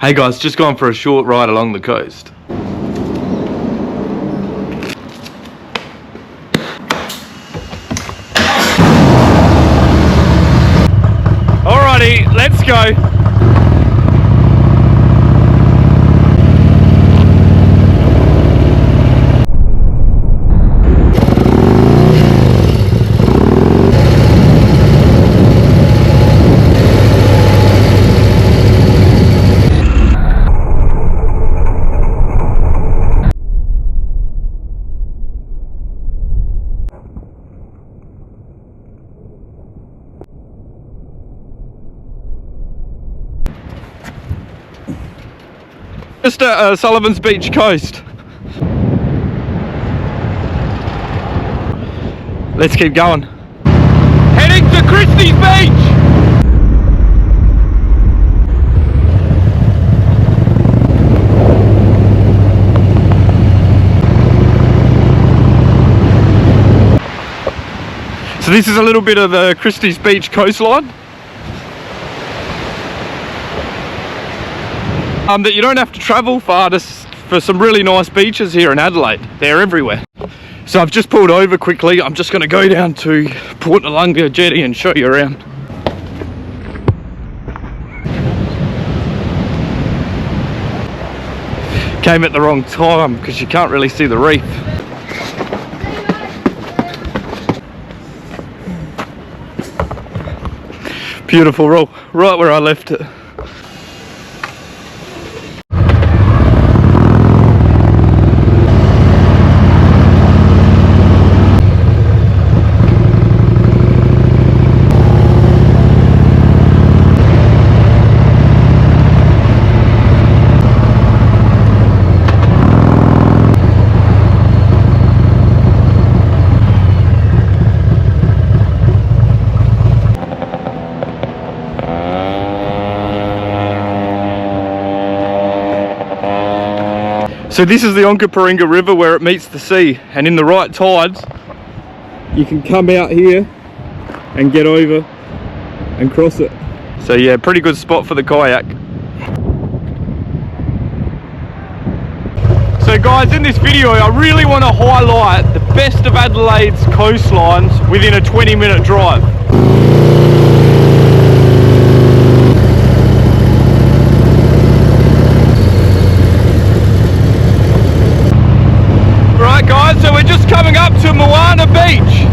Hey guys, just going for a short ride along the coast. Alrighty, let's go. Just at Sullivan's Beach coast. Let's keep going. Heading to Christie's Beach! So this is a little bit of the Christie's Beach coastline. That you don't have to travel far for some really nice beaches here in Adelaide. They're everywhere. So I've just pulled over quickly. I'm just going to go down to Noarlunga jetty and show you around. Came at the wrong time because you can't really see the reef. Beautiful roll, right where I left it. So this is the Onkaparinga River where it meets the sea, and in the right tides you can come out here and get over and cross it. So yeah, pretty good spot for the kayak. So guys, in this video I really want to highlight the best of Adelaide's coastlines within a 20-minute drive. Right guys, so we're just coming up to Moana Beach.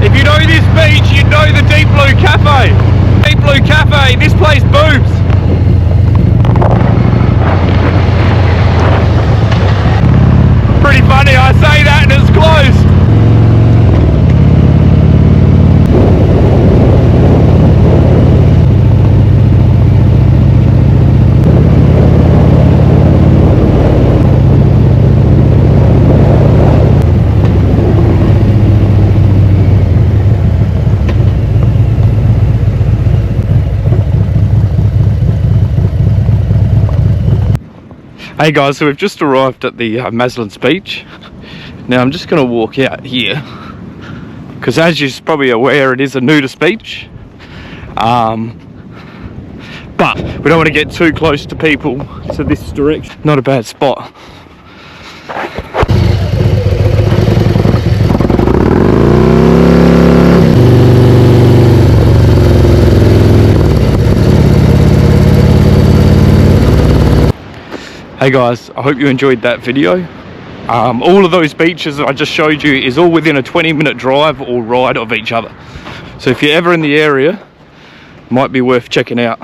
If you know this beach, you know the Deep Blue Cafe. Deep Blue Cafe, this place booms. Pretty funny, I say that and it's closed. Hey guys, so we've just arrived at the Maslin's Beach. Now I'm just going to walk out here because, as you're probably aware, it is a nudist beach, but we don't want to get too close to people, so this direction, not a bad spot. Hey guys, I hope you enjoyed that video. All of those beaches that I just showed you is all within a 20-minute drive or ride of each other. So if you're ever in the area, it might be worth checking out.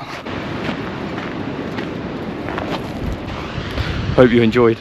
Hope you enjoyed.